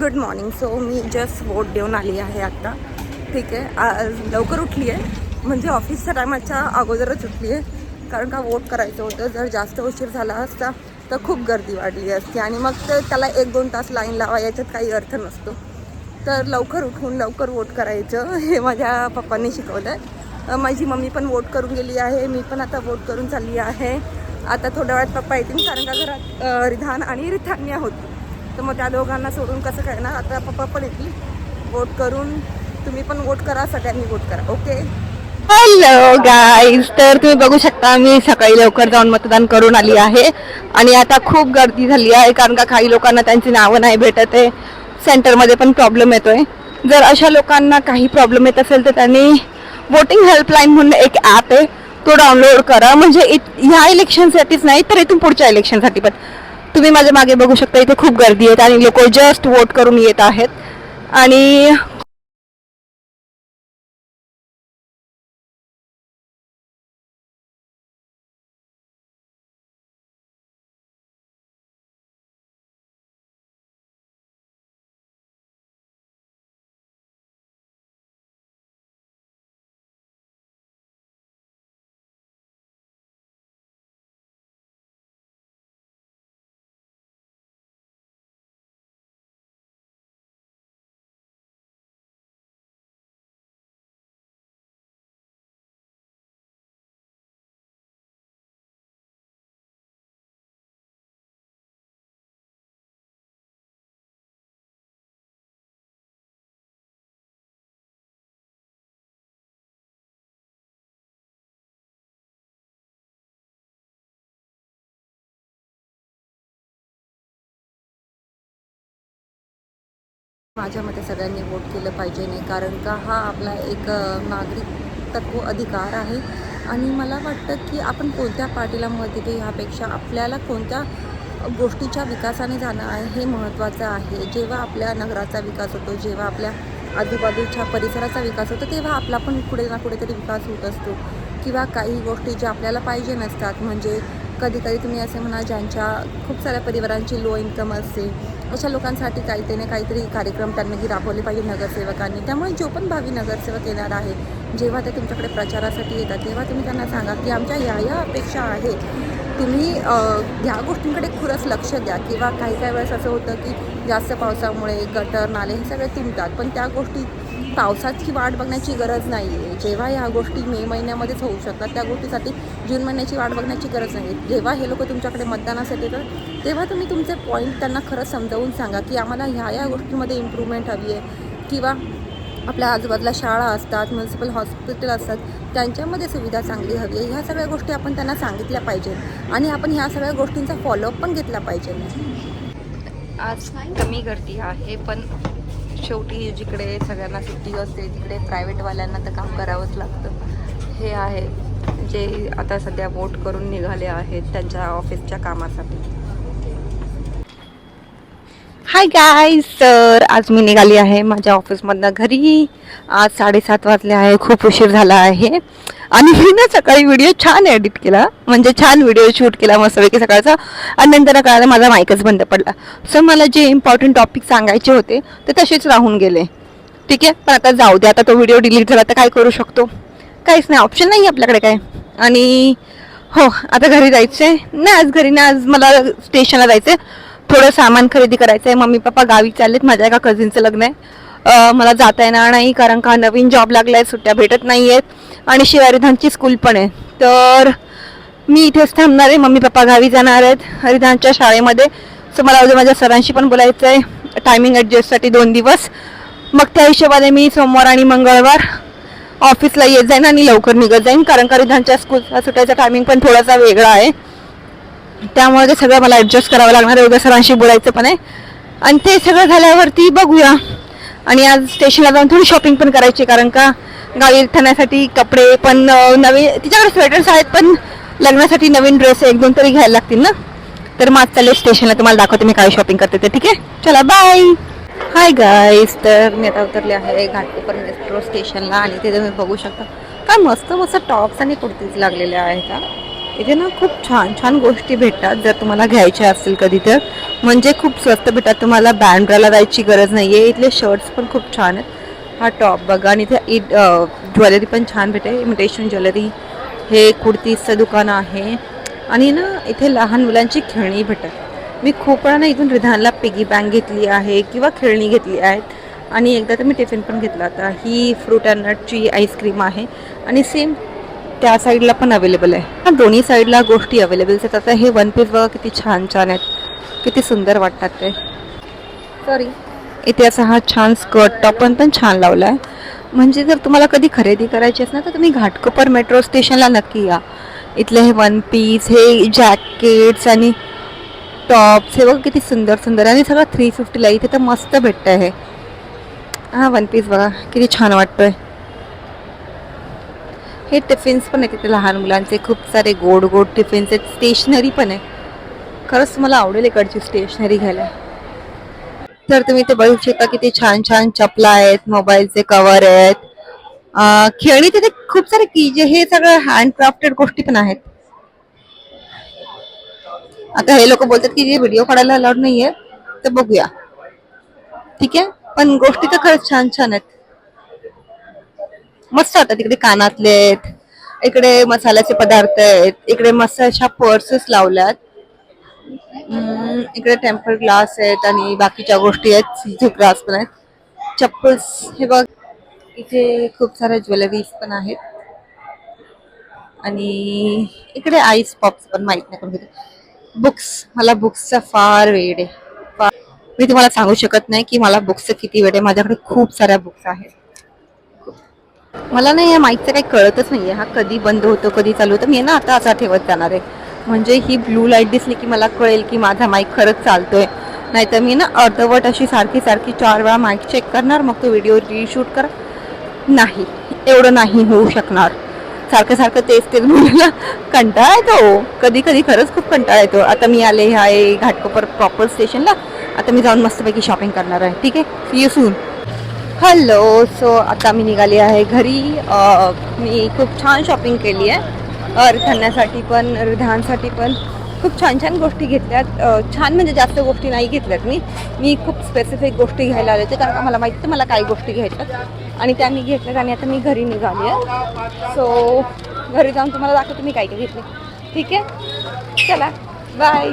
Good morning. So मी just vote देऊन आली आहे आत्ता. ठीक आहे, आज लवकर उठली आहे, म्हणजे ऑफिसच्या टायमाच्या अगोदरच उठली आहे, कारण का वोट करायचं होतं. जर जास्त उशीर झाला असता तर खूप गर्दी वाढली असती आणि मग ते त्याला 1-2 तास लाईन लावा, याच्यात काही अर्थ नसतो. तर लवकर उठून लवकर वोट करायचं हे माझ्या पप्पांनी शिकवलं आहे. माझी मम्मी पण वोट करून गेली आहे, मी पण आता वोट करून चालली आहे. आता थोड्या वेळात पप्पा येतील, कारण का घरात रिधान आणि रिथान्या होती, तर मग त्या दोघांना सोडून कसं करणार. आता पप्पा पण येतील वोट करून. तुम्ही पण वोट करा, सगळ्यांनी वोट करा. ओके. हॅलो गाईज, तर तुम्ही बघू शकता मी सकाळी लवकर जाऊन मतदान करून आली आहे आणि आता खूप गर्दी झाली आहे, कारण का काही लोकांना त्यांची नावं नाही भेटत आहे. सेंटरमध्ये पण प्रॉब्लेम येतोय. जर अशा लोकांना काही प्रॉब्लेम येत असेल तर त्यांनी वोटिंग हेल्पलाईन म्हणून एक ॲप आहे, तो डाउनलोड करा. म्हणजे ह्या इलेक्शनसाठीच नाही तर इथून पुढच्या इलेक्शनसाठी पण. तुम्ही माझ्या मागे बघू शकता, इथे खूप गर्दी आहे आणि लोक जस्ट वोट करून येत आहेत. आणि माझ्या मते सगळ्यांनी वोट केलं पाहिजे, नाही कारण का हा आपला एक नागरिकत्व अधिकार आहे. आणि मला वाटतं की आपण कोणत्या पार्टीला मत देतो ह्यापेक्षा आपल्याला कोणत्या गोष्टीच्या विकासाने जाणं आहे हे महत्त्वाचं आहे. जेव्हा आपल्या नगराचा विकास होतो, जेव्हा आपल्या आजूबाजूच्या परिसराचा विकास होतो, तेव्हा आपला पण कुठे ना कुठेतरी विकास होत असतो. किंवा काही गोष्टी ज्या आपल्याला पाहिजे नसतात, म्हणजे कधी कधी तुम्ही असे म्हणा ज्यांच्या खूप साऱ्या परिवारांची लो इन्कम असते, अशा लोकांसाठी काहीतरी ना काहीतरी कार्यक्रम त्यांनी राबवले पाहिजे नगरसेवकांनी. त्यामुळे जो पण भावी नगरसेवक येणार आहे, जेव्हा ते तुमच्याकडे प्रचारासाठी येतात तेव्हा तुम्ही त्यांना सांगा की आमच्या या अपेक्षा आहेत, तुम्ही ह्या गोष्टींकडे खरंच लक्ष द्या. किंवा काही वेळेस असं होतं की जास्त पावसामुळे गटर नाले हे सगळे तुंबतात, पण त्या गोष्टी पावसाची वाट बघण्याची गरज नाही आहे. जेव्हा ह्या गोष्टी मे महिन्यामध्येच होऊ शकतात, त्या गोष्टीसाठी जून महिन्याची वाट बघण्याची गरज नाही. जेव्हा हे लोक तुमच्याकडे मतदानासाठी येतात तेव्हा तुम्ही तुमचे पॉईंट त्यांना खरंच समजावून सांगा की आम्हाला ह्या गोष्टींमध्ये इम्प्रूव्हमेंट हवी आहे. किंवा आपल्या आजूबाजूला शाळा असतात, म्युन्सिपल हॉस्पिटल असतात, त्यांच्यामध्ये सुविधा चांगली हवी आहे. ह्या सगळ्या गोष्टी आपण त्यांना सांगितल्या पाहिजे आणि आपण ह्या सगळ्या गोष्टींचा फॉलोअप पण घेतला पाहिजे. आज कमी गर्दी आहे, पण शेवटी जिकडे सगळ्यांना सुट्टी असते तिकडे प्रायव्हेटवाल्यांना तर काम करावंच लागतं. हे आहे जे आता सध्या वोट करून निघाले आहेत त्यांच्या ऑफिसच्या कामासाठी. हाय गाईज, तर आज मी निघाली आहे माझ्या ऑफिसमधनं घरी. आज 7:30 वाजले आहे, खूप उशीर झाला आहे. आणि मी ना सकाळी व्हिडिओ छान एडिट केला, म्हणजे छान व्हिडिओ शूट केला मस्तपैकी सकाळचा. आणि नंतर कळालं माझा माईकच बंद पडला. सो मला जे इम्पॉर्टंट टॉपिक सांगायचे होते ते तसेच राहून गेले. ठीक आहे, पण आता जाऊ दे, आता तो व्हिडिओ डिलीट झाला तर काय करू शकतो, काहीच नाही, ऑप्शन नाही आपल्याकडे काय. आणि हो, आता घरी जायचं आहे ना, आज घरी ना, आज मला स्टेशनला जायचं आहे, थोडं सामान खरेदी करायचं आहे. मम्मी पप्पा गावी चाललेत, माझ्या एका कझिनचं लग्न आहे. मला जाता येणार नाही कारण का नवीन जॉब लागला आहे, सुट्ट्या भेटत नाही आहेत आणि शिवाय रिधानची स्कूल पण आहे. तर मी इथेच थांबणार आहे, मम्मी पप्पा गावी जाणार आहेत रिधानच्या शाळेमध्ये. सो मला उद्या माझ्या सरांशी पण बोलायचं आहे टायमिंग ॲडजस्टसाठी 2 दिवस. मग त्या हिशोबाने मी सोमवार आणि मंगळवार ऑफिसला येत जाईन आणि लवकर निघत जाईन, कारण का रिधानच्या स्कूलचा सुटायचा टायमिंग पण थोडासा वेगळा आहे. त्यामुळे ते सगळं मला ॲडजस्ट करावं लागणार आहे. उद्या सरांशी बोलायचं पण आहे आणि ते सगळं झाल्यावरती बघूया. आणि आज स्टेशनला जाऊन थोडी शॉपिंग पण करायची, कारण का गावी थाण्यासाठी कपडे पण नवीन, तिच्याकडे स्वेटर्स आहेत पण लग्नासाठी नवीन ड्रेस 1-2 तरी घ्यायला लागतील ना. तर मग आज चालले स्टेशनला, तुम्हाला दाखवते मी काय शॉपिंग करते ते. ठीक आहे, चला बाय. हाय गाईज, तर मी आता उतरले आहे घाटकोपर मेट्रो स्टेशनला आणि ते तुम्ही बघू शकता काय मस्त मस्त टॉप्स आणि कुर्तीज लागलेल्या आहेत. इथे ना खूप छान छान गोष्टी भेटतात जर तुम्हाला घ्यायच्या असतील कधी तर. म्हणजे खूप स्वस्त भेटतात, तुम्हाला बँड्राला जायची गरज नाही आहे. इथले शर्ट्स पण खूप छान आहेत. हा टॉप बघा आणि इथे ज्वेलरी पण छान भेटते, इमिटेशन ज्वेलरी. हे कुर्तीचं दुकान आहे आणि ना इथे लहान मुलांची खेळणी भेटतात. मी खूप वेळा ना इथून रिधानला पिगी बँक घेतली आहे किंवा खेळणी घेतली आहेत आणि एकदा तर मी टिफिन पण घेतला होता. ही फ्रूट अँड नटची आईस्क्रीम आहे आणि सेम त्या साईडला पण अवेलेबल आहे. दोन्ही साईडला गोष्टी अवेलेबल आहेत. आता हे वन पीस बघा किती छान छान आहेत, किती सुंदर वाटतात ते. सॉरी, इथे असा हा छान स्कर्ट टॉप पण छान लावला आहे. म्हणजे जर तुम्हाला कधी खरेदी करायची असेल ना तर तुम्ही घाटकोपर मेट्रो स्टेशनला नक्की या. इथले हे वन पीस, हे जॅकेट्स आणि टॉप्स हे बघा किती सुंदर सुंदर आणि सगळं 350ला. इथे तर मस्त भेटतं हे. हा वन पीस बघा किती छान वाटतोय. हे टिफिन्स पण आहेत तिथे लहान मुलांचे, खूप सारे गोड गोड टिफिन्स आहेत. स्टेशनरी पण आहे. खरंच तुम्हाला आवडेल इकडची स्टेशनरी घ्यायला. तर तुम्ही इथे बघू शकता किती छान छान चपला आहेत, मोबाईलचे कव्हर आहेत, खेळणी. तिथे खूप सारे की जे हे सगळं हँडक्राफ्टेड गोष्टी पण आहेत. आता हे लोक बोलतात की जे व्हिडिओ काढायला अलाउड नाहीये, तर बघूया. ठीक आहे, पण गोष्टी तर खरंच छान छान आहेत, मस्त वाटतात. तिकडे कानातले आहेत, इकडे मसाल्याचे पदार्थ आहेत, इकडे मस्त अशा पर्सेस लावल्यात. इकडे टेम्पर ग्लास आहेत आणि बाकीच्या गोष्टी आहेत. इथे ग्लास पण आहेत, चप्पल्स. हे बघ इथे खूप साऱ्या ज्वेलरीज पण आहेत आणि इकडे आईस पॉप्स पण माहित नाही कोण घेते. बुक्स, मला बुक्सचा फार वेड आहे. मी तुम्हाला सांगू शकत नाही की मला बुक्सचं किती वेळ आहे. माझ्याकडे खूप साऱ्या बुक्स आहेत. मला नाही या माईकचं काही कळतच नाहीये, हा कधी बंद होतो कधी चालू होतं. मी ना आता असा ठेवत जाणार आहे, म्हणजे ही ब्लू लाईट दिसली की मला कळेल की माझा माईक खरंच चालतोय. नाहीतर मी ना अर्धवट अशी सारखी सारखी 4 वेळा माईक चेक करणार, मग तो व्हिडिओ रीशूट कर. नाही, एवढं नाही होऊ शकणार. सारखं सारखं तेच तेच बोलायला कंटाळा येतो. कधी कधी खरंच खूप कंटाळा येतो. आता मी आले आहे घाटकोपर प्रॉपर स्टेशनला. आता मी जाऊन मस्तपैकी शॉपिंग करणार आहे. ठीक आहे, see you soon. Hello, so आता मी निघाली आहे घरी. मी खूप छान शॉपिंग केली आहे, रिधानसाठी पण रिधानसाठी पण खूप छान छान गोष्टी घेतल्यात. छान म्हणजे जास्त गोष्टी नाही घेतल्यात. मी खूप स्पेसिफिक गोष्टी घ्यायला आले होते, कारण का मला माहिती मला काही गोष्टी घ्यायच्यात आणि त्या मी घेतल्यात आणि आता मी घरी निघाली आहे. सो घरी जाऊन तुम्हाला दाखवते मी काय काय घेतले. ठीक आहे, चला बाय.